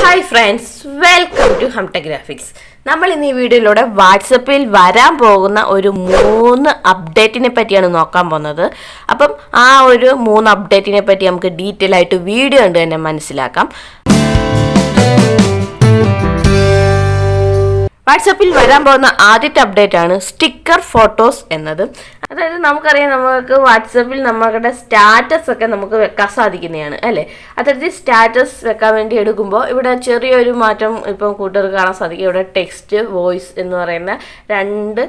Hi friends, welcome to ഹംട graphics. നമ്മൾ ഇന്ന് ഈ വീഡിയോയിലൂടെ വാട്സപ്പിൽ വരാൻ പോകുന്ന ഒരു 3 അപ്ഡേറ്റിനെ പറ്റിയാണ് നോക്കാൻ പോകുന്നത്. അപ്പം ആ ഒരു 3 അപ്ഡേറ്റിനെ പറ്റി നമുക്ക് ഡീറ്റെയിൽ ആയിട്ട് വീഡിയോ ഉണ്ട് തന്നെ മനസ്സിലാക്കാം. വാട്സപ്പിൽ വരാൻ പോകുന്ന ആദ്യത്തെ അപ്ഡേറ്റ് ആണ് സ്റ്റിക്കർ ഫോട്ടോസ് എന്നത്. അതായത് നമുക്കറിയാം, നമുക്ക് വാട്സപ്പിൽ നമ്മുടെ സ്റ്റാറ്റസ് ഒക്കെ നമുക്ക് വെക്കാൻ സാധിക്കുന്നതാണ് അല്ലേ. അത്തരത്തിൽ സ്റ്റാറ്റസ് വെക്കാൻ വേണ്ടി എടുക്കുമ്പോൾ ഇവിടെ ചെറിയൊരു മാറ്റം ഇപ്പം കൂട്ടുകാർക്ക് കാണാൻ സാധിക്കും. ഇവിടെ ടെക്സ്റ്റ്, വോയിസ് എന്ന് പറയുന്ന 2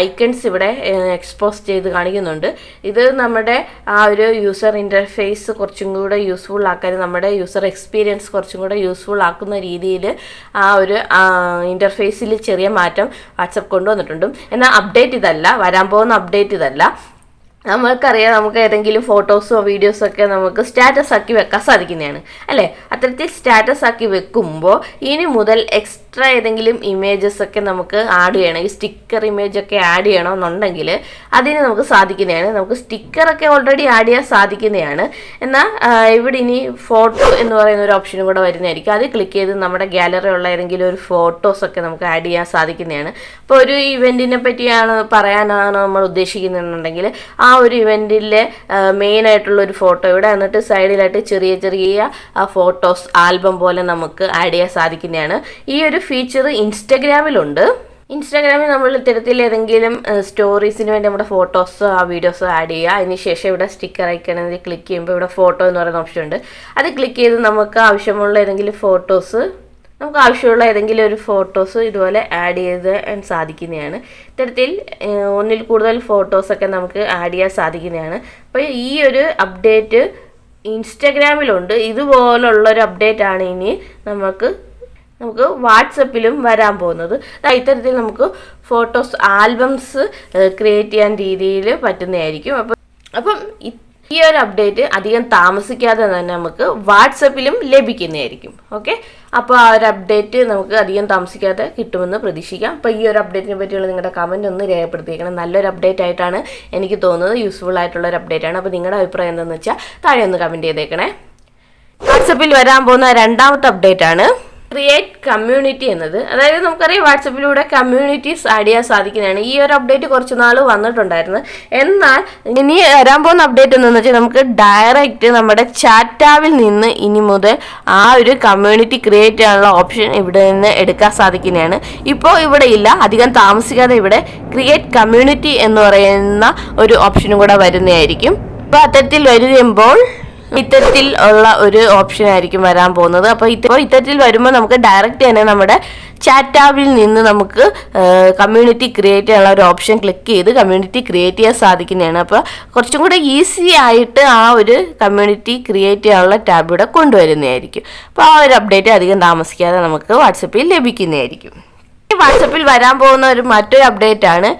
ഐക്കൺസ് ഇവിടെ എക്സ്പോസ് ചെയ്ത് കാണിക്കുന്നുണ്ട്. ഇത് നമ്മുടെ ആ ഒരു യൂസർ ഇൻ്റർഫേസ് കുറച്ചും കൂടെ യൂസ്ഫുൾ ആക്കാൻ, നമ്മുടെ യൂസർ എക്സ്പീരിയൻസ് കുറച്ചും കൂടെ യൂസ്ഫുൾ ആക്കുന്ന രീതിയിൽ ആ ഒരു ഇൻ്റർഫേസിൽ ചെറിയ മാറ്റം വാട്സപ്പ് കൊണ്ടുവന്നിട്ടുണ്ട്. എന്നാൽ അപ്ഡേറ്റ് ഇതല്ല, വരാൻ പോകുന്ന അപ്ഡേറ്റ് ഇതല്ല. നമുക്കറിയാം, നമുക്ക് ഏതെങ്കിലും ഫോട്ടോസോ വീഡിയോസോ ഒക്കെ നമുക്ക് സ്റ്റാറ്റസ് ആക്കി വെക്കാൻ സാധിക്കുന്നതാണ് അല്ലേ. അത്തരത്തിൽ സ്റ്റാറ്റസ് ആക്കി വെക്കുമ്പോൾ ഇനി മുതൽ എക്സ്ട്രാ ഏതെങ്കിലും ഇമേജസ് ഒക്കെ നമുക്ക് ആഡ് ചെയ്യണം, ഈ സ്റ്റിക്കർ ഇമേജ് ഒക്കെ ആഡ് ചെയ്യണമെന്നുണ്ടെങ്കിൽ അതിന് നമുക്ക് സാധിക്കുന്നതാണ്. നമുക്ക് സ്റ്റിക്കറൊക്കെ ഓൾറെഡി ആഡ് ചെയ്യാൻ സാധിക്കുന്നതാണ്. എന്നാൽ ഇവിടെ ഇനി ഫോട്ടോ എന്ന് പറയുന്ന ഒരു ഓപ്ഷനും കൂടെ വരുന്നതായിരിക്കും. അത് ക്ലിക്ക് ചെയ്ത് നമ്മുടെ ഗാലറിയുള്ള ഏതെങ്കിലും ഒരു ഫോട്ടോസൊക്കെ നമുക്ക് ആഡ് ചെയ്യാൻ സാധിക്കുന്നതാണ്. അപ്പോൾ ഒരു ഇവൻറ്റിനെ പറ്റിയാണ് പറയാനാണ് നമ്മൾ ഉദ്ദേശിക്കുന്നുണ്ടെങ്കിൽ ആ ഒരു ഇവൻറ്റിലെ മെയിൻ ആയിട്ടുള്ള ഒരു ഫോട്ടോ ഇവിടെ, എന്നിട്ട് സൈഡിലായിട്ട് ചെറിയ ചെറിയ ഫോട്ടോസ് ആൽബം പോലെ നമുക്ക് ആഡ് ചെയ്യാൻ സാധിക്കുന്നതാണ്. ഈ ഒരു ഫീച്ചർ ഇൻസ്റ്റഗ്രാമിലുണ്ട്. ഇൻസ്റ്റാഗ്രാമിൽ നമ്മൾ ഇത്തരത്തിൽ ഏതെങ്കിലും സ്റ്റോറീസിന് വേണ്ടി നമ്മുടെ ഫോട്ടോസോ വീഡിയോസോ ആഡ് ചെയ്യുക. അതിനുശേഷം ഇവിടെ സ്റ്റിക്കർ ഐക്കണിൽ ക്ലിക്ക് ചെയ്യുമ്പോൾ ഇവിടെ ഫോട്ടോ എന്ന് പറയുന്ന ഓപ്ഷൻ ഉണ്ട്. അത് ക്ലിക്ക് ചെയ്ത് നമുക്ക് ആവശ്യമുള്ള ഏതെങ്കിലും ഒരു ഫോട്ടോസ് ഇതുപോലെ ആഡ് ചെയ്ത് സാധിക്കുന്നതാണ്. ഇത്തരത്തിൽ ഒന്നിൽ കൂടുതൽ ഫോട്ടോസൊക്കെ നമുക്ക് ആഡ് ചെയ്യാൻ സാധിക്കുന്നതാണ്. അപ്പോൾ ഈ ഒരു അപ്ഡേറ്റ് ഇൻസ്റ്റഗ്രാമിലുണ്ട്. ഇതുപോലുള്ളൊരു അപ്ഡേറ്റ് ആണ് ഇനി നമുക്ക് വാട്സപ്പിലും വരാൻ പോകുന്നത്. ഇത്തരത്തിൽ നമുക്ക് ഫോട്ടോസ് ആൽബംസ് ക്രിയേറ്റ് ചെയ്യാൻ രീതിയിൽ പറ്റുന്നതായിരിക്കും. അപ്പം ഈ ഒരു അപ്ഡേറ്റ് അധികം താമസിക്കാതെ തന്നെ നമുക്ക് വാട്സപ്പിലും ലഭിക്കുന്നതായിരിക്കും. ഓക്കെ, അപ്പോൾ ആ ഒരു അപ്ഡേറ്റ് നമുക്ക് അധികം താമസിക്കാതെ കിട്ടുമെന്ന് പ്രതീക്ഷിക്കാം. അപ്പോൾ ഈ ഒരു അപ്ഡേറ്റിനെ പറ്റിയുള്ള നിങ്ങളുടെ കമൻറ്റ് ഒന്ന് രേഖപ്പെടുത്തിയേക്കണം. നല്ലൊരു അപ്ഡേറ്റ് ആയിട്ടാണ് എനിക്ക് തോന്നുന്നത്, യൂസ്ഫുൾ ആയിട്ടുള്ളൊരു അപ്ഡേറ്റ് ആണ്. അപ്പോൾ നിങ്ങളുടെ അഭിപ്രായം എന്താണെന്ന് വെച്ചാൽ താഴെ ഒന്ന് കമൻറ്റ് ചെയ്തേക്കണേ. വാട്സപ്പിൽ വരാൻ പോകുന്ന 2ാമത്തെ അപ്ഡേറ്റ് ആണ് ക്രിയേറ്റ് കമ്മ്യൂണിറ്റി എന്നത്. അതായത് നമുക്കറിയാം, വാട്സപ്പിലൂടെ കമ്മ്യൂണിറ്റീസ് ആഡ് ചെയ്യാൻ സാധിക്കുന്നതാണ്. ഈ ഒരു അപ്ഡേറ്റ് കുറച്ച് നാൾ വന്നിട്ടുണ്ടായിരുന്നു. എന്നാൽ ഇനി വരാൻ പോകുന്ന അപ്ഡേറ്റ് എന്താണെന്ന് വെച്ചാൽ നമുക്ക് ഡയറക്റ്റ് നമ്മുടെ ചാറ്റാവിൽ നിന്ന് ഇനി മുതൽ ആ ഒരു കമ്മ്യൂണിറ്റി ക്രിയേറ്റ് ചെയ്യാനുള്ള ഓപ്ഷൻ ഇവിടെ നിന്ന് എടുക്കാൻ സാധിക്കുന്നതാണ്. ഇപ്പോൾ ഇവിടെ ഇല്ല, അധികം താമസിക്കാതെ ഇവിടെ ക്രിയേറ്റ് കമ്മ്യൂണിറ്റി എന്ന് പറയുന്ന ഒരു ഓപ്ഷനും കൂടെ വരുന്നതായിരിക്കും. അപ്പോൾ അത്തരത്തിൽ വരുമ്പോൾ ഇത്തരത്തിൽ ഉള്ള ഒരു ഓപ്ഷൻ ആയിരിക്കും വരാൻ പോകുന്നത്. അപ്പോൾ ഇത്തരത്തിൽ വരുമ്പോൾ നമുക്ക് ഡയറക്റ്റ് തന്നെ നമ്മുടെ ചാറ്റാവിൽ നിന്ന് നമുക്ക് കമ്മ്യൂണിറ്റി ക്രിയേറ്റ് ചെയ്യാനുള്ള ഒരു ഓപ്ഷൻ ക്ലിക്ക് ചെയ്ത് കമ്മ്യൂണിറ്റി ക്രിയേറ്റ് ചെയ്യാൻ സാധിക്കുന്നതാണ്. അപ്പോൾ കുറച്ചും കൂടെ ഈസി ആയിട്ട് ആ ഒരു കമ്മ്യൂണിറ്റി ക്രിയേറ്റ് ചെയ്യാനുള്ള ടാബ് ഇവിടെ കൊണ്ടുവരുന്നതായിരിക്കും. അപ്പോൾ ആ ഒരു അപ്ഡേറ്റ് അധികം താമസിക്കാതെ നമുക്ക് വാട്സപ്പിൽ ലഭിക്കുന്നതായിരിക്കും. വാട്സപ്പിൽ വരാൻ പോകുന്ന മറ്റൊരു അപ്ഡേറ്റ് ആണ്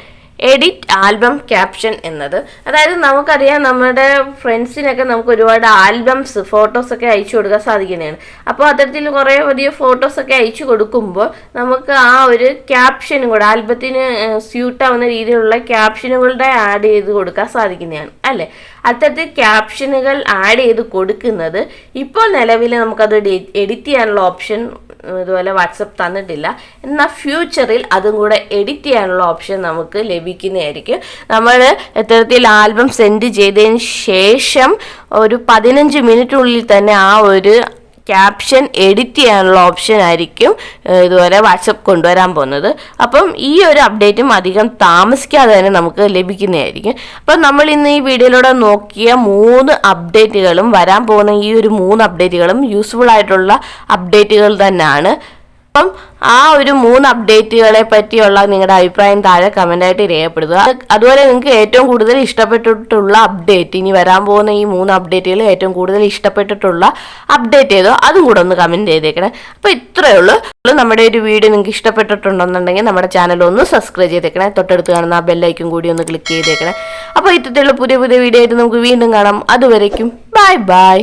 എഡിറ്റ് ആൽബം ക്യാപ്ഷൻ എന്നത്. അതായത് നമുക്കറിയാം, നമ്മുടെ ഫ്രണ്ട്സിനൊക്കെ നമുക്ക് ഒരുപാട് ആൽബംസ്, ഫോട്ടോസൊക്കെ അയച്ചു കൊടുക്കാൻ സാധിക്കുന്നതാണ്. അപ്പോൾ അത്തരത്തിൽ കുറേ വലിയ ഫോട്ടോസൊക്കെ അയച്ചു കൊടുക്കുമ്പോൾ നമുക്ക് ആ ഒരു ക്യാപ്ഷനും കൂടെ, ആൽബത്തിന് സ്യൂട്ടാവുന്ന രീതിയിലുള്ള ക്യാപ്ഷനുകളുടെ ആഡ് ചെയ്ത് കൊടുക്കാൻ സാധിക്കുന്നതാണ് അല്ലേ. അത്തരത്തിൽ ക്യാപ്ഷനുകൾ ആഡ് ചെയ്ത് കൊടുക്കുന്നത് ഇപ്പോൾ നിലവിൽ നമുക്കത് എഡിറ്റ് ചെയ്യാനുള്ള ഓപ്ഷൻ ഇതുപോലെ വാട്സപ്പ് തന്നിട്ടില്ല. എന്നാൽ ഫ്യൂച്ചറിൽ അതും കൂടെ എഡിറ്റ് ചെയ്യാനുള്ള ഓപ്ഷൻ നമുക്ക് ലഭിക്കുന്നതായിരിക്കും. നമ്മൾ ഇത്തരത്തിൽ ആൽബം സെൻഡ് ചെയ്തതിന് ശേഷം ഒരു 15 മിനിറ്റിനുള്ളിൽ തന്നെ ആ ഒരു ക്യാപ്ഷൻ എഡിറ്റ് ചെയ്യാനുള്ള ഓപ്ഷൻ ആയിരിക്കും ഇതുപോലെ വാട്സപ്പ് കൊണ്ടുവരാൻ പോകുന്നത്. അപ്പം ഈ ഒരു അപ്ഡേറ്റും അധികം താമസിക്കാതെ തന്നെ നമുക്ക് ലഭിക്കുന്നതായിരിക്കും. അപ്പം നമ്മൾ ഇന്ന് ഈ വീഡിയോയിലൂടെ നോക്കിയ 3 അപ്ഡേറ്റുകളും, വരാൻ പോകുന്ന ഈ ഒരു 3 അപ്ഡേറ്റുകളും യൂസ്ഫുൾ ആയിട്ടുള്ള അപ്ഡേറ്റുകൾ തന്നെയാണ്. അപ്പം ആ ഒരു 3 അപ്ഡേറ്റുകളെ പറ്റിയുള്ള നിങ്ങളുടെ അഭിപ്രായം താഴെ കമൻ്റായിട്ട് രേഖപ്പെടുത്തുക. അതുപോലെ നിങ്ങൾക്ക് ഏറ്റവും കൂടുതൽ ഇഷ്ടപ്പെട്ടിട്ടുള്ള അപ്ഡേറ്റ്, ഇനി വരാൻ പോകുന്ന ഈ 3 അപ്ഡേറ്റുകൾ ഏറ്റവും കൂടുതൽ ഇഷ്ടപ്പെട്ടിട്ടുള്ള അപ്ഡേറ്റ് ചെയ്തോ അതും കൂടെ ഒന്ന് കമൻറ്റ് ചെയ്തേക്കണേ. അപ്പോൾ ഇത്രയേ ഉള്ളൂ. നമ്മുടെ ഒരു വീഡിയോ നിങ്ങൾക്ക് ഇഷ്ടപ്പെട്ടിട്ടുണ്ടെന്നുണ്ടെങ്കിൽ നമ്മുടെ ചാനൽ ഒന്ന് സബ്സ്ക്രൈബ് ചെയ്തേക്കണേ. തൊട്ടടുത്ത് കാണുന്ന ആ ബെല്ലൈക്കും കൂടി ഒന്ന് ക്ലിക്ക് ചെയ്തേക്കണേ. അപ്പോൾ ഇത്തരത്തിലുള്ള പുതിയ വീഡിയോ ആയിട്ട് നമുക്ക് വീണ്ടും കാണാം. അതുവരേക്കും ബൈ ബൈ.